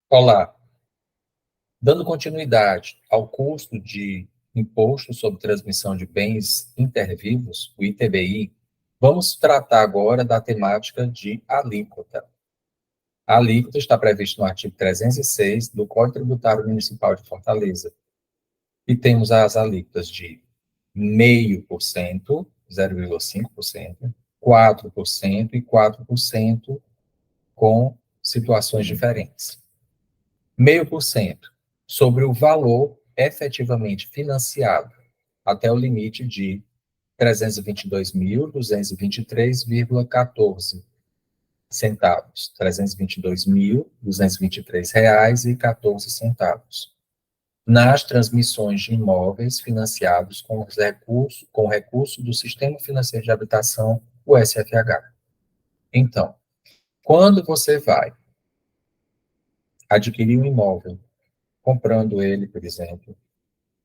Olá, dando continuidade ao custo de Imposto sobre Transmissão de Bens Intervivos, o ITBI, vamos tratar agora da temática de alíquota. A alíquota está prevista no artigo 306 do Código Tributário Municipal de Fortaleza. E temos as alíquotas de 0,5%, 0,5%, 4% e 4% com situações diferentes. 0,5% sobre o valor efetivamente financiado, até o limite de R$ 322.223,14 centavos, R$ 322.223,14 centavos, nas transmissões de imóveis financiados com recurso do Sistema Financeiro de Habitação, o SFH. Então, quando você vai adquirir um imóvel, comprando ele, por exemplo,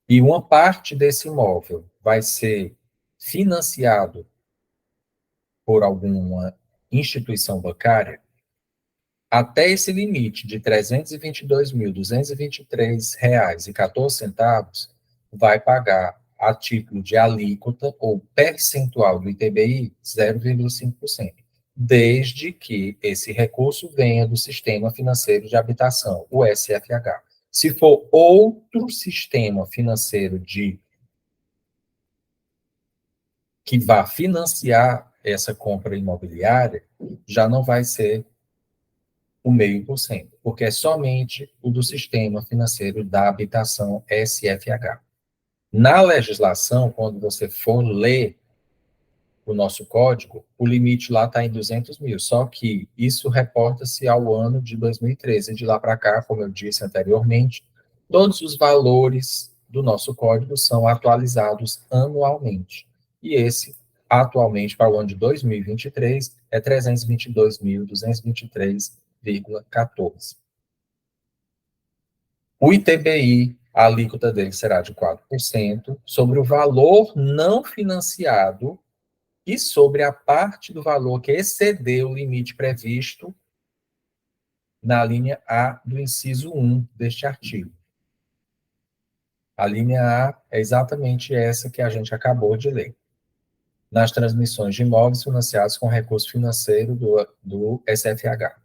e uma parte desse imóvel vai ser financiado por alguma instituição bancária, até esse limite de R$ 322.223,14, vai pagar a título de alíquota ou percentual do ITBI 0,5%, desde que esse recurso venha do Sistema Financeiro de Habitação, o SFH. Se for outro sistema financeiro que vá financiar essa compra imobiliária, já não vai ser o 0,5%, porque é somente o do Sistema Financeiro da Habitação, SFH. Na legislação, quando você for ler o nosso código, o limite lá está em 200 mil, só que isso reporta-se ao ano de 2013. De lá para cá, como eu disse anteriormente, todos os valores do nosso código são atualizados anualmente. E esse, atualmente, para o ano de 2023, é 322.223,14. O ITBI, a alíquota dele será de 4% sobre o valor não financiado e sobre a parte do valor que excedeu o limite previsto na linha A do inciso 1 deste artigo. A linha A é exatamente essa que a gente acabou de ler. Nas transmissões de imóveis financiados com recurso financeiro do SFH.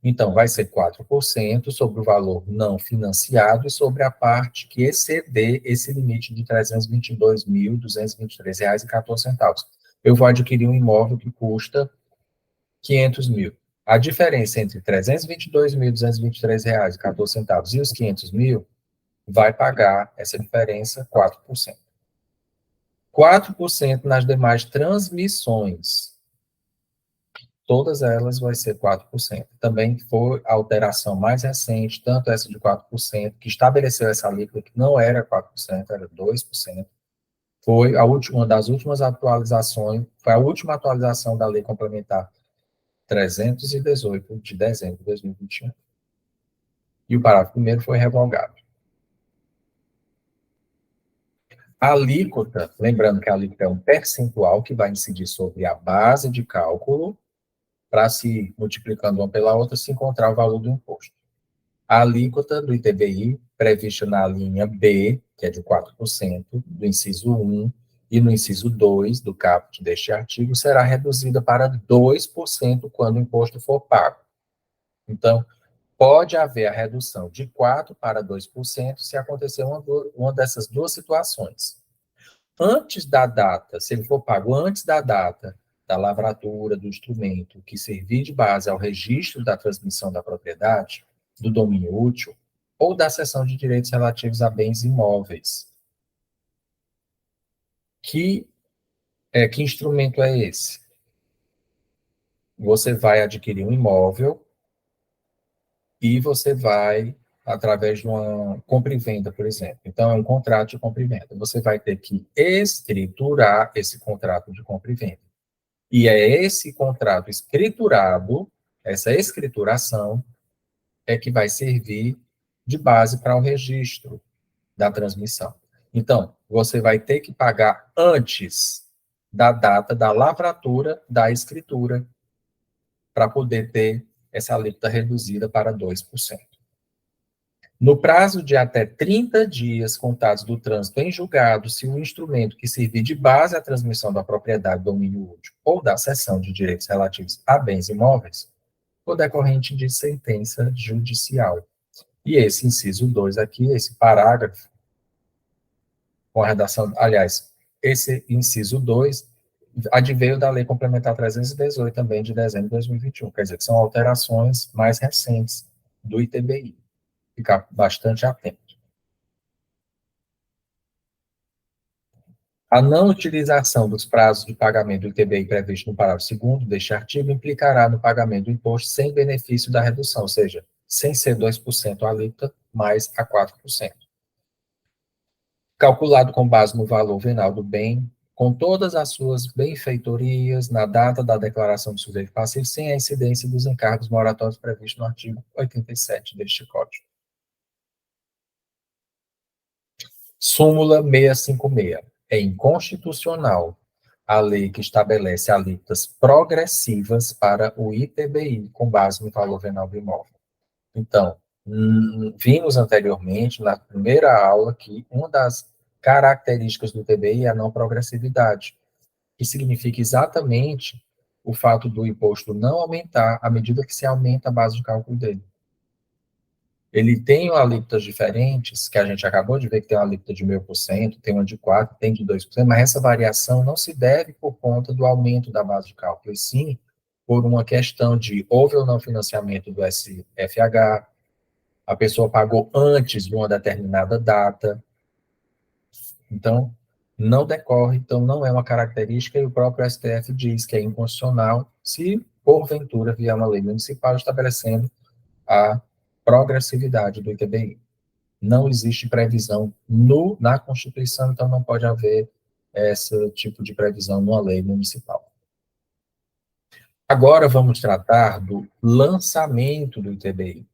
Então, vai ser 4% sobre o valor não financiado e sobre a parte que exceder esse limite de R$ 322.223,14. Eu vou adquirir um imóvel que custa 500 mil. A diferença entre R$ 322.223,14 e os 500 mil vai pagar essa diferença 4%. 4% nas demais transmissões. Todas elas vai ser 4%. Também foi a alteração mais recente, tanto essa de 4%, que estabeleceu essa alíquota, que não era 4%, era 2%. Foi uma das últimas atualizações, foi a última atualização da Lei Complementar 318 de dezembro de 2021. E o parágrafo 1º foi revogado. A alíquota, lembrando que a alíquota é um percentual que vai incidir sobre a base de cálculo, para se multiplicando uma pela outra, se encontrar o valor do imposto. A alíquota do ITBI, prevista na linha B, que é de 4%, do inciso 1, e no inciso 2 do caput deste artigo, será reduzida para 2% quando o imposto for pago. Então, pode haver a redução de 4% para 2% se acontecer uma dessas duas situações. Antes da data, se ele for pago antes da data da lavratura do instrumento que servir de base ao registro da transmissão da propriedade, do domínio útil, ou da cessão de direitos relativos a bens imóveis. Que instrumento é esse? Você vai adquirir um imóvel e você vai, através de uma compra e venda, por exemplo. Então, é um contrato de compra e venda. Você vai ter que escriturar esse contrato de compra e venda. E é esse contrato escriturado, essa escrituração, é que vai servir de base para o registro da transmissão. Então, você vai ter que pagar antes da data da lavratura da escritura para poder ter essa alíquota reduzida para 2%. No prazo de até 30 dias contados do trânsito em julgado, se o instrumento que servir de base à transmissão da propriedade, domínio útil ou da cessão de direitos relativos a bens imóveis, for decorrente de sentença judicial. E esse inciso 2 aqui, esse parágrafo, com a redação, aliás, esse inciso 2 adveio da Lei Complementar 318, também de dezembro de 2021, quer dizer, que são alterações mais recentes do ITBI. Ficar bastante atento. A não utilização dos prazos de pagamento do ITBI previsto no parágrafo 2º deste artigo implicará no pagamento do imposto sem benefício da redução, ou seja, sem ser 2% a alíquota, mais a 4%. Calculado com base no valor venal do bem, com todas as suas benfeitorias, na data da declaração do sujeito passivo, sem a incidência dos encargos moratórios previstos no artigo 87 deste Código. Súmula 656. É inconstitucional a lei que estabelece alíquotas progressivas para o ITBI, com base no valor venal do imóvel. Então, vimos anteriormente, na primeira aula, que uma das características do ITBI é a não progressividade, que significa exatamente o fato do imposto não aumentar à medida que se aumenta a base de cálculo dele. Ele tem alíquotas diferentes, que a gente acabou de ver que tem uma alíquota de 0,5%, tem uma de 4%, tem de 2%, mas essa variação não se deve por conta do aumento da base de cálculo, e sim por uma questão de houve ou não financiamento do SFH, a pessoa pagou antes de uma determinada data, então não decorre, então não é uma característica, e o próprio STF diz que é inconstitucional se porventura vier uma lei municipal estabelecendo a progressividade do ITBI. Não existe previsão na Constituição, então não pode haver esse tipo de previsão numa lei municipal. Agora vamos tratar do lançamento do ITBI.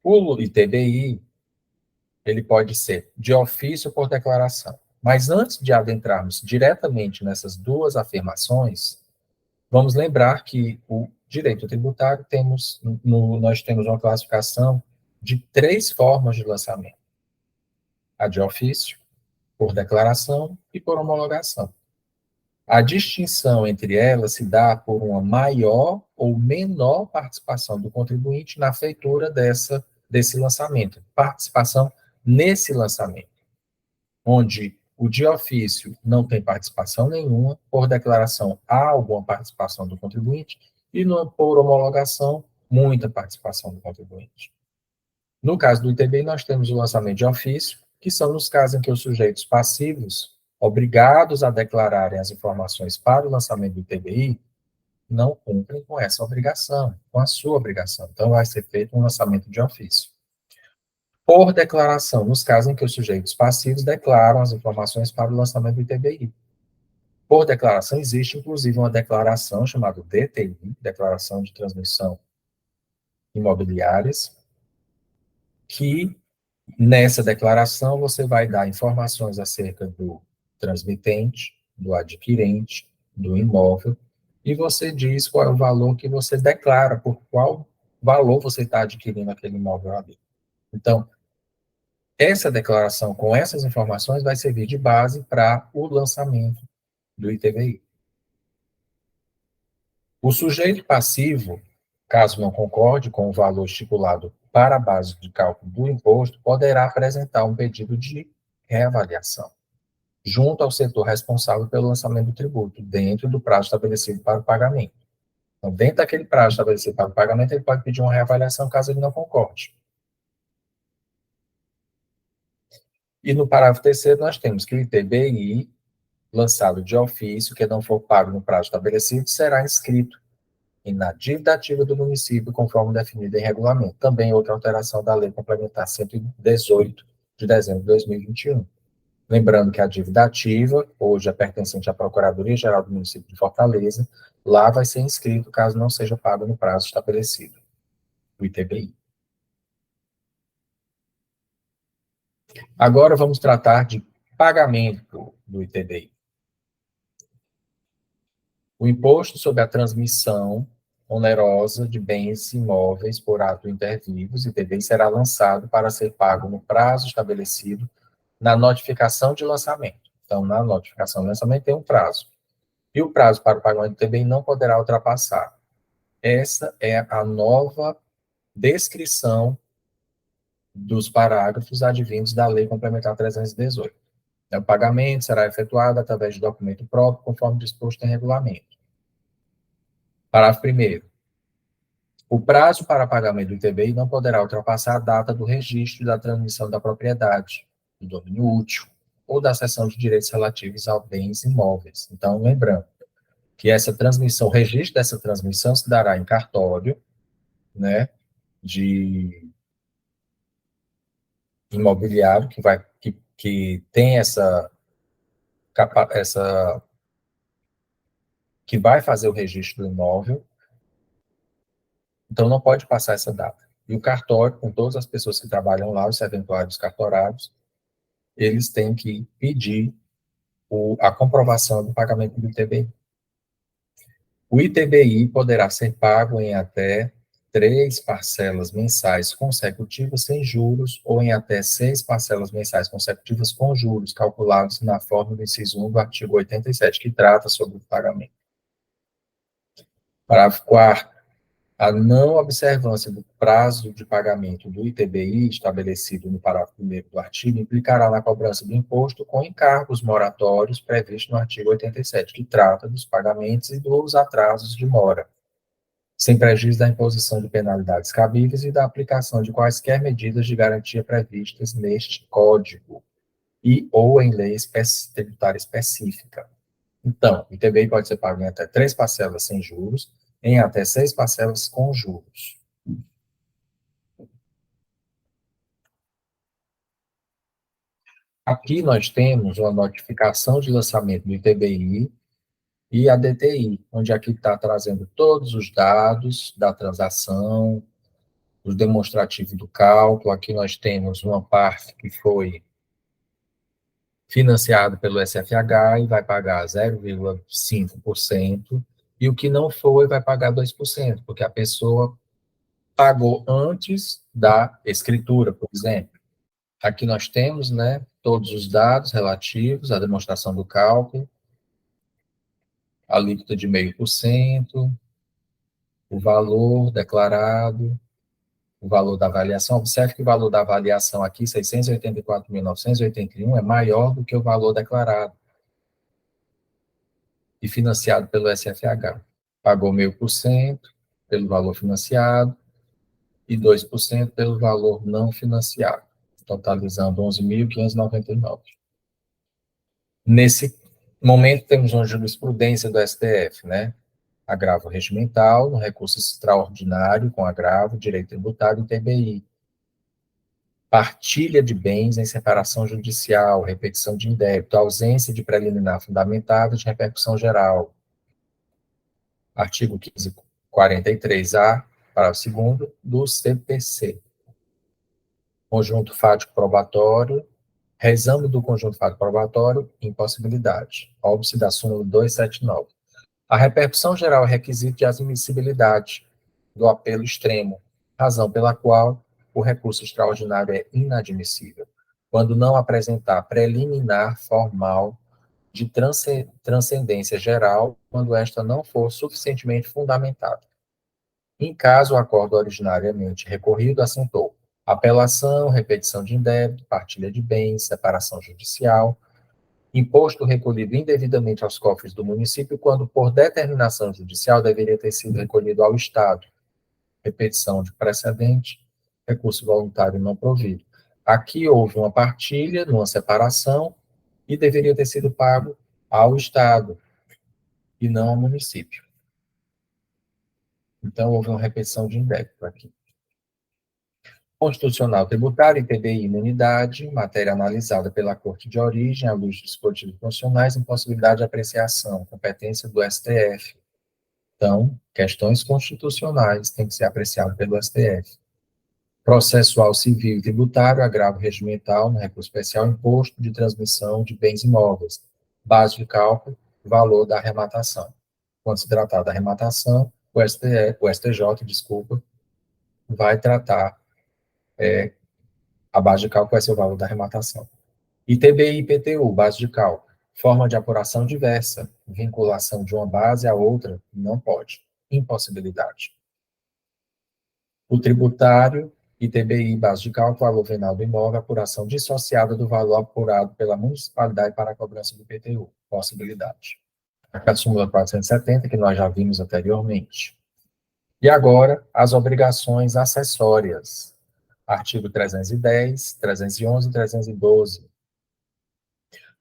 O ITBI, ele pode ser de ofício ou por declaração. Mas antes de adentrarmos diretamente nessas duas afirmações, vamos lembrar que o direito tributário nós temos uma classificação de 3 formas de lançamento: a de ofício, por declaração e por homologação. A distinção entre elas se dá por uma maior ou menor participação do contribuinte na feitura desse lançamento, participação nesse lançamento, onde o de ofício não tem participação nenhuma, por declaração há alguma participação do contribuinte, e por homologação, muita participação do contribuinte. No caso do ITBI, nós temos o lançamento de ofício, que são nos casos em que os sujeitos passivos, obrigados a declararem as informações para o lançamento do ITBI, não cumprem com essa obrigação, com a sua obrigação. Então, vai ser feito um lançamento de ofício. Por declaração, nos casos em que os sujeitos passivos declaram as informações para o lançamento do ITBI. Por declaração, existe, inclusive, uma declaração chamada DTI, Declaração de Transmissão Imobiliárias, que nessa declaração você vai dar informações acerca do transmitente, do adquirente, do imóvel, e você diz qual é o valor que você declara, por qual valor você está adquirindo aquele imóvel ali. Então, essa declaração com essas informações vai servir de base para o lançamento do ITBI. O sujeito passivo, caso não concorde com o valor estipulado para a base de cálculo do imposto, poderá apresentar um pedido de reavaliação junto ao setor responsável pelo lançamento do tributo, dentro do prazo estabelecido para o pagamento. Então, dentro daquele prazo estabelecido para o pagamento, ele pode pedir uma reavaliação caso ele não concorde. E no parágrafo 3º, nós temos que o ITBI, lançado de ofício, que não for pago no prazo estabelecido, será inscrito na dívida ativa do município, conforme definido em regulamento. Também outra alteração da Lei Complementar 118, de dezembro de 2021. Lembrando que a dívida ativa, hoje é pertencente à Procuradoria-Geral do município de Fortaleza, lá vai ser inscrito caso não seja pago no prazo estabelecido, o ITBI. Agora vamos tratar de pagamento do ITBI. O imposto sobre a transmissão onerosa de bens imóveis por ato inter vivos, ITBI será lançado para ser pago no prazo estabelecido na notificação de lançamento. Então, na notificação de lançamento tem um prazo. E o prazo para o pagamento do ITBI não poderá ultrapassar. Essa é a nova descrição dos parágrafos advindos da Lei Complementar 318. O pagamento será efetuado através de documento próprio, conforme disposto em regulamento. Parágrafo 1º. O prazo para pagamento do ITBI não poderá ultrapassar a data do registro da transmissão da propriedade, do domínio útil, ou da cessão de direitos relativos a bens imóveis. Então, lembrando que essa transmissão, o registro dessa transmissão se dará em cartório, né, de imobiliário, que tem que vai fazer o registro do imóvel, então não pode passar essa data. E o cartório, com todas as pessoas que trabalham lá, os serventuários cartorários, eles têm que pedir a comprovação do pagamento do ITBI. O ITBI poderá ser pago em até 3 parcelas mensais consecutivas sem juros ou em até 6 parcelas mensais consecutivas com juros, calculados na forma do inciso 1 do artigo 87, que trata sobre o pagamento. Parágrafo 4º. A não observância do prazo de pagamento do ITBI, estabelecido no parágrafo 1º do artigo, implicará na cobrança do imposto com encargos moratórios previsto no artigo 87, que trata dos pagamentos e dos atrasos de mora, sem prejuízo da imposição de penalidades cabíveis e da aplicação de quaisquer medidas de garantia previstas neste Código e ou em lei tributária específica. Então, o ITBI pode ser pago em até 3 parcelas sem juros, em até 6 parcelas com juros. Aqui nós temos uma notificação de lançamento do ITBI e a DTI, onde aqui está trazendo todos os dados da transação, o demonstrativo do cálculo. Aqui nós temos uma parte que foi financiada pelo SFH e vai pagar 0,5%, e o que não foi vai pagar 2%, porque a pessoa pagou antes da escritura, por exemplo. Aqui nós temos, né, todos os dados relativos à demonstração do cálculo, a alíquota de 0,5%, o valor declarado, o valor da avaliação. Observe que o valor da avaliação aqui, 684.981, é maior do que o valor declarado e financiado pelo SFH. Pagou 0,5% pelo valor financiado e 2% pelo valor não financiado, totalizando 11.599. Nesse momento, temos uma jurisprudência do STF, né? Agravo regimental, no recurso extraordinário com agravo, direito tributário e TBI. Partilha de bens em separação judicial, repetição de indébito, ausência de preliminar fundamentada de repercussão geral. Artigo 1543-A, parágrafo 2º, do CPC. Conjunto fático probatório, reexame do conjunto fático probatório, impossibilidade. Óbice da súmula 279. A repercussão geral é requisito de admissibilidade do apelo extremo, razão pela qual o recurso extraordinário é inadmissível, quando não apresentar preliminar formal de transcendência geral, quando esta não for suficientemente fundamentada. Em caso o acordo originariamente recorrido assentou apelação, repetição de indébito, partilha de bens, separação judicial, imposto recolhido indevidamente aos cofres do município, quando por determinação judicial deveria ter sido recolhido ao Estado, repetição de precedente, recurso voluntário não provido. Aqui houve uma partilha, numa separação, e deveria ter sido pago ao Estado, e não ao município. Então, houve uma repetição de indébito aqui. Constitucional tributário, ITBI, imunidade, matéria analisada pela Corte de Origem, à luz dos dispositivos constitucionais, impossibilidade de apreciação, competência do STF. Então, questões constitucionais têm que ser apreciadas pelo STF. Processual civil e tributário, agravo regimental, no recurso especial, imposto de transmissão de bens imóveis, base de cálculo, valor da arrematação. Quando se tratar da arrematação, o STJ, desculpa, vai tratar a base de cálculo vai ser o valor da arrematação. ITBI e IPTU, base de cálculo. Forma de apuração diversa. Vinculação de uma base à outra, não pode. Impossibilidade. O tributário, ITBI, base de cálculo, valor venal do imóvel, apuração dissociada do valor apurado pela municipalidade para a cobrança do IPTU. Possibilidade. A súmula 470, que nós já vimos anteriormente. E agora, as obrigações acessórias. Artigo 310, 311 e 312.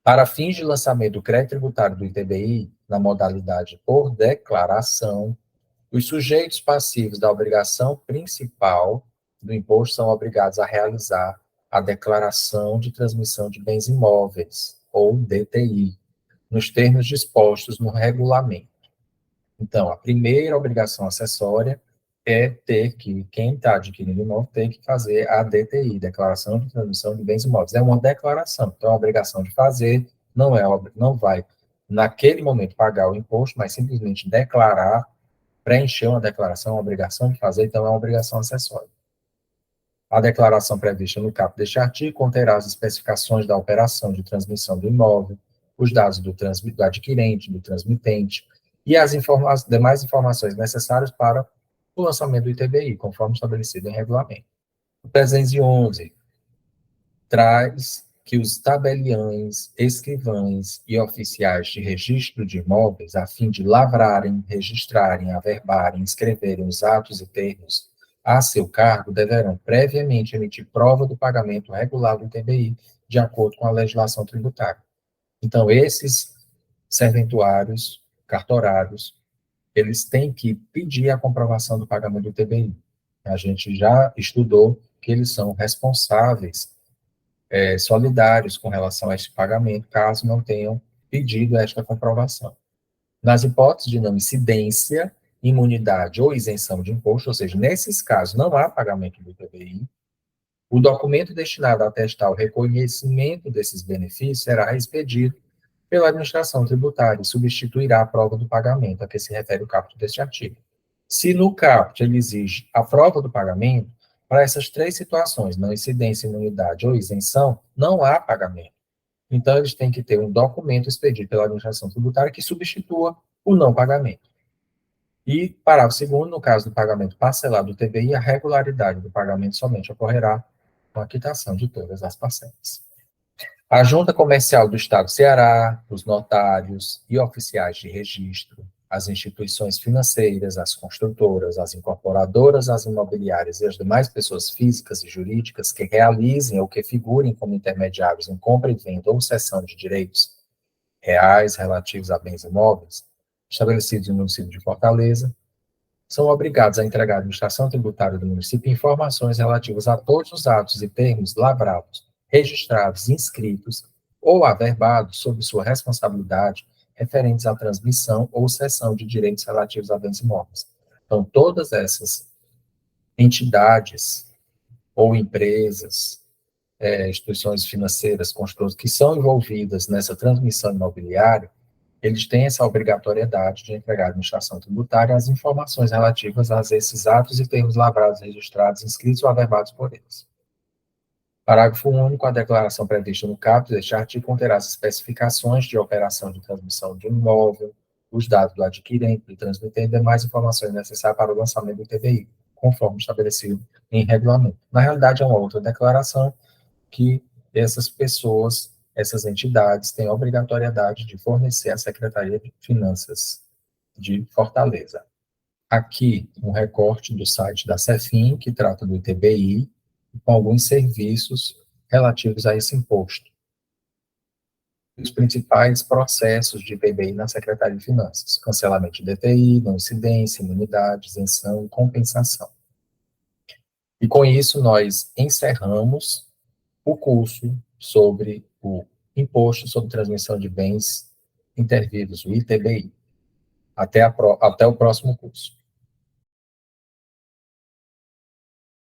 Para fins de lançamento do crédito tributário do ITBI, na modalidade por declaração, os sujeitos passivos da obrigação principal do imposto são obrigados a realizar a declaração de transmissão de bens imóveis, ou DTI, nos termos dispostos no regulamento. Então, a primeira obrigação acessória é ter que, quem está adquirindo imóvel, tem que fazer a DTI, Declaração de Transmissão de Bens Imóveis. É uma declaração, então é uma obrigação de fazer, não vai, naquele momento, pagar o imposto, mas simplesmente declarar, preencher uma declaração, uma obrigação de fazer, então é uma obrigação acessória. A declaração prevista no caput deste artigo conterá as especificações da operação de transmissão do imóvel, os dados do adquirente, do transmitente, e as demais informações necessárias para o lançamento do ITBI, conforme estabelecido em regulamento. O 311 traz que os tabeliães, escrivães e oficiais de registro de imóveis, a fim de lavrarem, registrarem, averbarem, escreverem os atos e termos a seu cargo, deverão previamente emitir prova do pagamento regular do ITBI, de acordo com a legislação tributária. Então, esses serventuários, cartorários, eles têm que pedir a comprovação do pagamento do ITBI. A gente já estudou que eles são responsáveis, solidários com relação a este pagamento, caso não tenham pedido esta comprovação. Nas hipóteses de não incidência, imunidade ou isenção de imposto, ou seja, nesses casos não há pagamento do ITBI, o documento destinado a atestar o reconhecimento desses benefícios será expedido pela administração tributária e substituirá a prova do pagamento a que se refere o caput deste artigo. Se no caput ele exige a prova do pagamento, para essas três situações, não incidência, imunidade ou isenção, não há pagamento. Então, eles têm que ter um documento expedido pela administração tributária que substitua o não pagamento. E, parágrafo 2º, no caso do pagamento parcelado do TBI, a regularidade do pagamento somente ocorrerá com a quitação de todas as parcelas. A Junta Comercial do Estado do Ceará, os notários e oficiais de registro, as instituições financeiras, as construtoras, as incorporadoras, as imobiliárias e as demais pessoas físicas e jurídicas que realizem ou que figurem como intermediários em compra e venda ou cessão de direitos reais relativos a bens imóveis, estabelecidos no município de Fortaleza, são obrigados a entregar à administração tributária do município informações relativas a todos os atos e termos lavrados, registrados, inscritos ou averbados sob sua responsabilidade referentes à transmissão ou cessão de direitos relativos a bens imóveis. Então, todas essas entidades ou empresas, instituições financeiras, construtoras, que são envolvidas nessa transmissão imobiliária, eles têm essa obrigatoriedade de entregar à administração tributária as informações relativas a esses atos e termos lavrados, registrados, inscritos ou averbados por eles. Parágrafo único, a declaração prevista no caput deste artigo conterá as especificações de operação de transmissão de um imóvel, os dados do adquirente, do transmitente e demais informações necessárias para o lançamento do TBI, conforme estabelecido em regulamento. Na realidade, é uma outra declaração que essas pessoas, essas entidades, têm a obrigatoriedade de fornecer à Secretaria de Finanças de Fortaleza. Aqui, um recorte do site da Cefim, que trata do ITBI, com alguns serviços relativos a esse imposto. Os principais processos de ITBI na Secretaria de Finanças: cancelamento de DTI, não incidência, imunidade, isenção e compensação. E com isso, nós encerramos o curso sobre o Imposto sobre Transmissão de Bens Intervidos, o ITBI. Até o próximo curso.